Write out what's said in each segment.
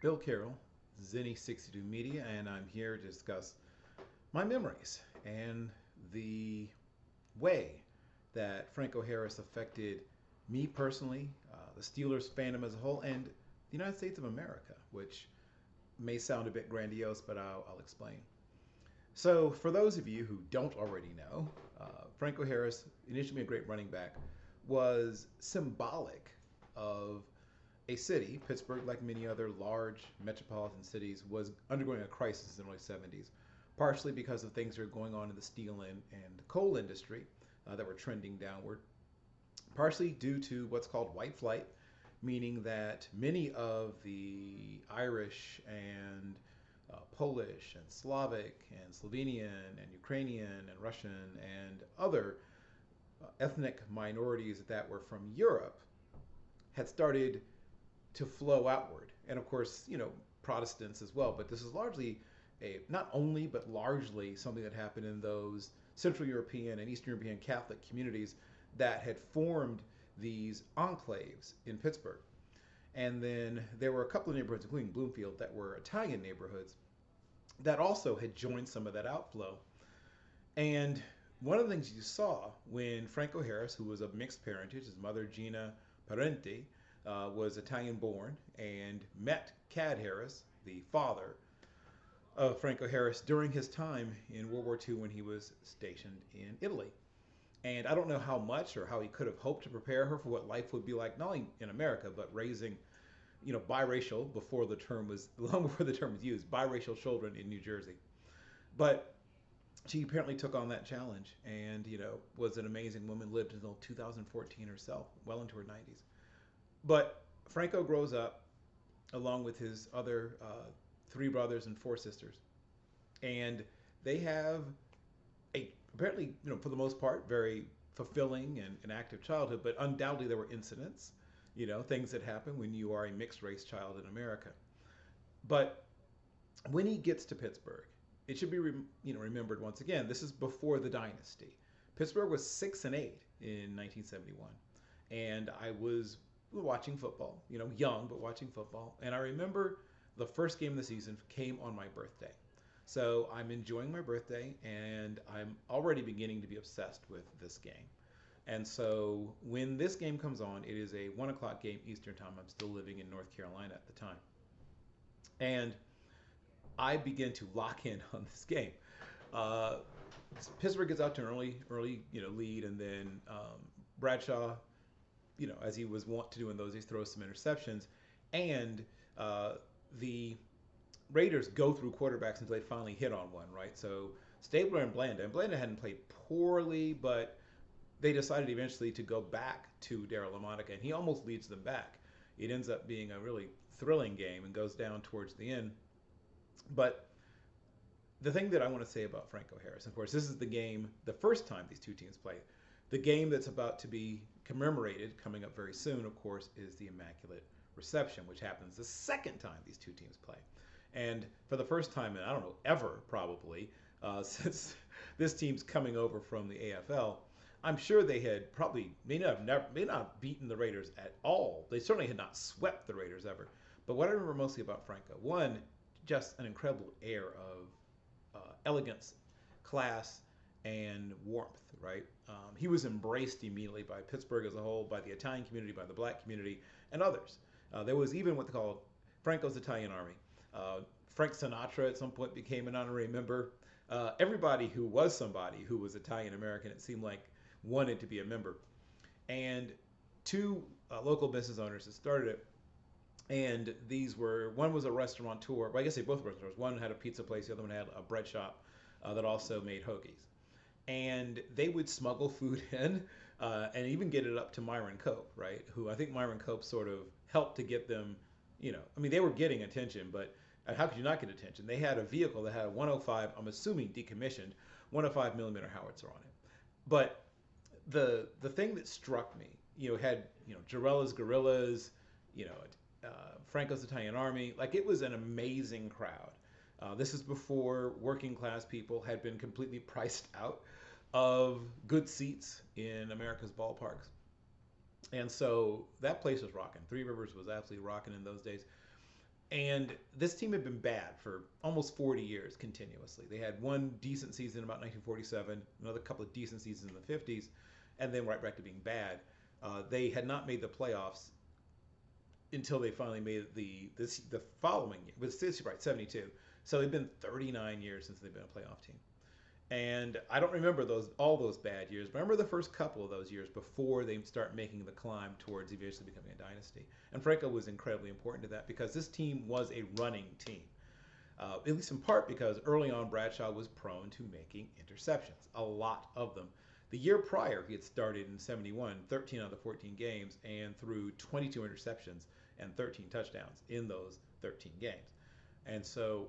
Bill Carroll, Zennie62 Media, and I'm here to discuss my memories and the way that Franco Harris affected me personally, the Steelers fandom as a whole, and the United States of America, which may sound a bit grandiose, but I'll explain. So, for those of you who don't already know, Franco Harris, initially a great running back, was symbolic of a city, Pittsburgh, like many other large metropolitan cities, was undergoing a crisis in the early 70s, partially because of things that were going on in the steel and coal industry that were trending downward, partially due to what's called white flight, meaning that many of the Irish and Polish and Slavic and Slovenian and Ukrainian and Russian and other ethnic minorities that were from Europe had started to flow outward. And of course, Protestants as well. But this is largely not only, but largely something that happened in those Central European and Eastern European Catholic communities that had formed these enclaves in Pittsburgh. And then there were a couple of neighborhoods, including Bloomfield, that were Italian neighborhoods that also had joined some of that outflow. And one of the things you saw when Franco Harris, who was of mixed parentage, his mother Gina Parenti was Italian born, and met Cad Harris, the father of Franco Harris, during his time in World War II when he was stationed in Italy. And I don't know how much or how he could have hoped to prepare her for what life would be like, not only in America, but raising, biracial before the term was, long before the term was used, biracial children in New Jersey. But she apparently took on that challenge and, was an amazing woman, lived until 2014 herself, well into her 90s. But Franco grows up along with his other three brothers and four sisters. And they have apparently, for the most part, very fulfilling and active childhood, but undoubtedly there were incidents, things that happen when you are a mixed race child in America. But when he gets to Pittsburgh, it should be remembered once again, this is before the dynasty. Pittsburgh was 6-8 in 1971. And I was watching football, young, but watching football. And I remember the first game of the season came on my birthday. So I'm enjoying my birthday, and I'm already beginning to be obsessed with this game. And so when this game comes on, it is a 1 o'clock game Eastern time. I'm still living in North Carolina at the time. And I begin to lock in on this game. Pittsburgh gets out to an early lead, and then Bradshaw, as he was wont to do in those days, throws some interceptions, and the Raiders go through quarterbacks until they finally hit on one, right? So Stabler and Blanda hadn't played poorly, but they decided eventually to go back to Darryl LaMonica, and he almost leads them back. It ends up being a really thrilling game and goes down towards the end. But the thing that I want to say about Franco Harris, of course, this is the game, the first time these two teams play. The game that's about to be commemorated, coming up very soon, of course, is the Immaculate Reception, which happens the second time these two teams play. And for the first time in, I don't know, ever probably, since this team's coming over from the AFL, I'm sure they had probably may not beaten the Raiders at all. They certainly had not swept the Raiders ever. But what I remember mostly about Franco, one, just an incredible air of elegance, class, and warmth, right? He was embraced immediately by Pittsburgh as a whole, by the Italian community, by the black community, and others. There was even what they called Franco's Italian Army. Frank Sinatra at some point became an honorary member. Everybody who was somebody who was Italian American, it seemed like, wanted to be a member. And two local business owners that started it, and these were, one was a restaurateur, well, I guess they both were restaurateurs. One had a pizza place, the other one had a bread shop that also made hoagies. And they would smuggle food in and even get it up to Myron Cope, right? Who I think Myron Cope sort of helped to get them, they were getting attention, but how could you not get attention? They had a vehicle that had a 105, I'm assuming decommissioned, 105 millimeter howitzer on it. But the thing that struck me, had, Girella's Gorillas, Franco's Italian Army. Like, it was an amazing crowd. This is before working class people had been completely priced out of good seats in America's ballparks. And so that place was rocking. Three Rivers was absolutely rocking in those days. And this team had been bad for almost 40 years continuously. They had one decent season about 1947, another couple of decent seasons in the 50s, and then right back to being bad. They had not made the playoffs until they finally made it the following year. But it's right, 72. So it'd been 39 years since they've been a playoff team. And I don't remember all those bad years, but I remember the first couple of those years before they start making the climb towards eventually becoming a dynasty. And Franco was incredibly important to that because this team was a running team. At least in part because early on Bradshaw was prone to making interceptions, a lot of them. The year prior, he had started in 71, 13 out of the 14 games, and threw 22 interceptions and 13 touchdowns in those 13 games. And so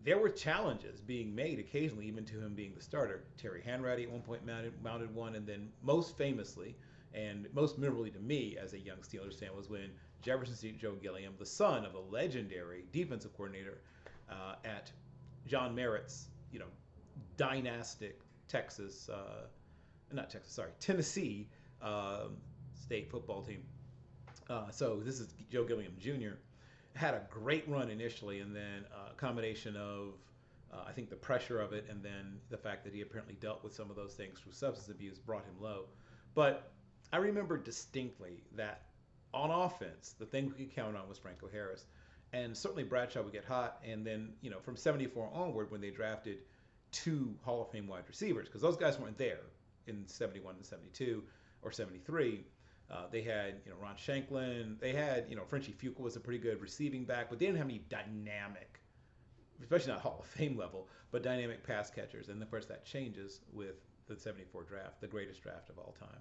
there were challenges being made occasionally, even to him being the starter. Terry Hanratty at one point mounted one, and then most famously and most memorably to me as a young Steelers fan was when Jefferson Street Joe Gilliam, the son of the legendary defensive coordinator at John Merritt's, dynastic Tennessee state football team. So this is Joe Gilliam Jr. Had a great run initially, and then a combination of, I think, the pressure of it, and then the fact that he apparently dealt with some of those things through substance abuse brought him low. But I remember distinctly that on offense, the thing we could count on was Franco Harris. And certainly Bradshaw would get hot, and then, from 74 onward when they drafted two Hall of Fame wide receivers, because those guys weren't there in 71 and 72 or 73. They had, Ron Shanklin. They had, Frenchie Fuqua was a pretty good receiving back, but they didn't have any dynamic, especially not Hall of Fame level, but dynamic pass catchers. And of course that changes with the 74 draft, the greatest draft of all time.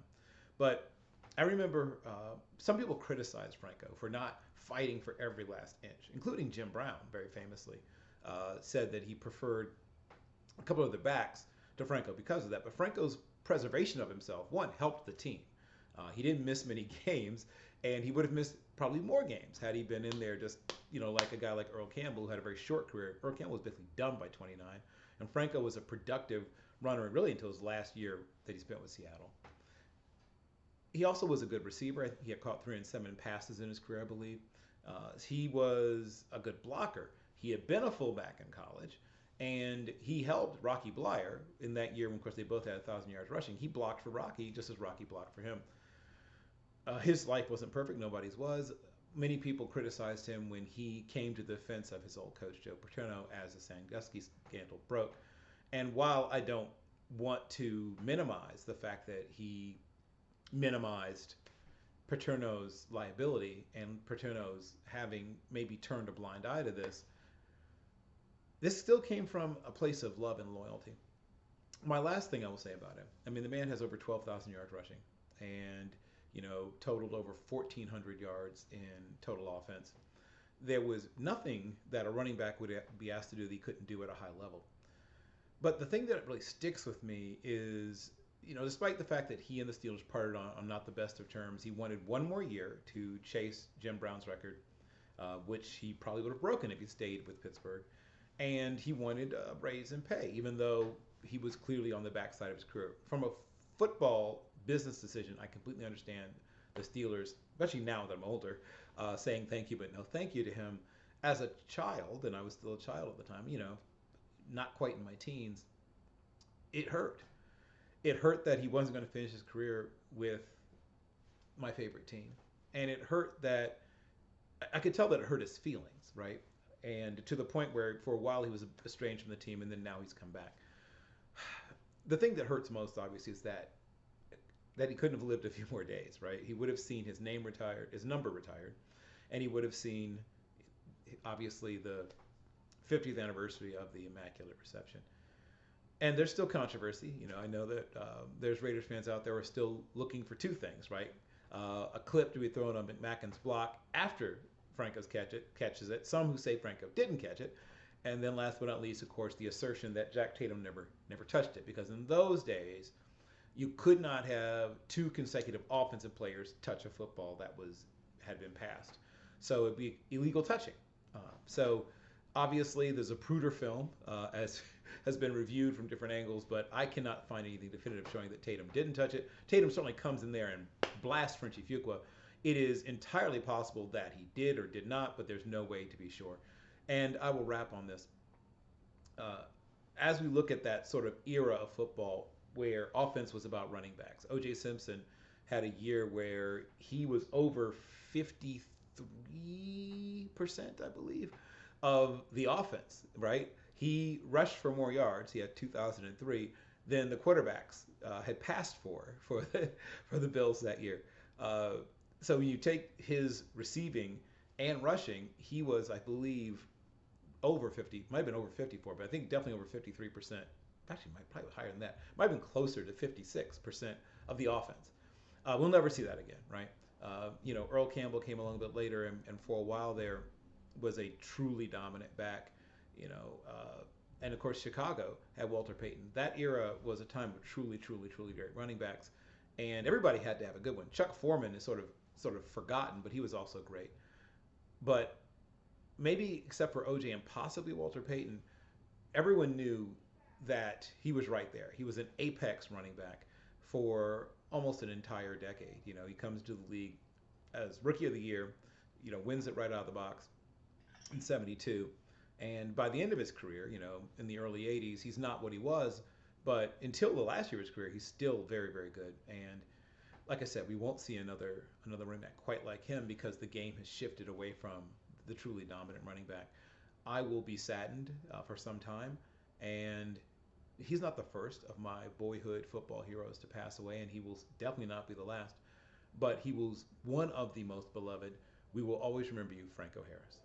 But I remember some people criticized Franco for not fighting for every last inch, including Jim Brown, very famously, said that he preferred a couple of the backs to Franco because of that. But Franco's preservation of himself, one, helped the team. He didn't miss many games, and he would have missed probably more games had he been in there just, like a guy like Earl Campbell, who had a very short career. Earl Campbell was basically done by 29, and Franco was a productive runner really until his last year that he spent with Seattle. He also was a good receiver. He had caught 307 passes in his career, I believe. He was a good blocker. He had been a fullback in college, and he helped Rocky Bleier in that year when, of course, they both had 1,000 yards rushing. He blocked for Rocky just as Rocky blocked for him. His life wasn't perfect. Nobody's was. Many people criticized him when he came to the defense of his old coach, Joe Paterno, as the Sandusky scandal broke. And while I don't want to minimize the fact that he minimized Paterno's liability and Paterno's having maybe turned a blind eye to this still came from a place of love and loyalty. My last thing I will say about him, I mean, the man has over 12,000 yards rushing and, totaled over 1,400 yards in total offense. There was nothing that a running back would be asked to do that he couldn't do at a high level. But the thing that really sticks with me is, despite the fact that he and the Steelers parted on not the best of terms, he wanted one more year to chase Jim Brown's record, which he probably would have broken if he stayed with Pittsburgh. And he wanted a raise in pay, even though he was clearly on the backside of his career. From a football business decision, I completely understand the Steelers, especially now that I'm older, saying thank you but no thank you to him. As a child, and I was still a child at the time, not quite in my teens, it hurt. It hurt that he wasn't going to finish his career with my favorite team. And it hurt that, I could tell that it hurt his feelings, right? And to the point where for a while he was estranged from the team, and then now he's come back. The thing that hurts most, obviously, is that he couldn't have lived a few more days, right? He would have seen his name retired, his number retired, and he would have seen, obviously, the 50th anniversary of the Immaculate Reception. And there's still controversy. I know that there's Raiders fans out there who are still looking for two things, right? A clip to be thrown on McMakin's block after Franco's catches it. Some who say Franco didn't catch it. And then last but not least, of course, the assertion that Jack Tatum never touched it. Because in those days, you could not have two consecutive offensive players touch a football that had been passed. So it'd be illegal touching. So obviously, there's a Pruder film, as has been reviewed from different angles, but I cannot find anything definitive showing that Tatum didn't touch it. Tatum certainly comes in there and blasts Frenchie Fuqua. It is entirely possible that he did or did not, but there's no way to be sure. And I will wrap on this. Uh, as we look at that sort of era of football where offense was about running backs, O.J. Simpson had a year where he was over 53%, I believe, of the offense, right? He rushed for more yards. He had 2,003 than the quarterbacks had passed for the Bills that year. Uh, so when you take his receiving and rushing, he was, I believe, over 50, might have been over 54, but I think definitely over 53%. Actually, might probably higher than that. Might have been closer to 56% of the offense. We'll never see that again, right? Earl Campbell came along a bit later, and for a while there was a truly dominant back. And of course Chicago had Walter Payton. That era was a time of truly, truly, truly great running backs, and everybody had to have a good one. Chuck Foreman is sort of forgotten, but he was also great. But maybe except for OJ and possibly Walter Payton, everyone knew that he was right there. He was an apex running back for almost an entire decade. He comes to the league as rookie of the year, wins it right out of the box in 72. And by the end of his career, in the early 80s, he's not what he was. But until the last year of his career, he's still very, very good. And like I said, we won't see another running back quite like him because the game has shifted away from the truly dominant running back. I will be saddened for some time. And he's not the first of my boyhood football heroes to pass away, and he will definitely not be the last. But he was one of the most beloved. We will always remember you, Franco Harris.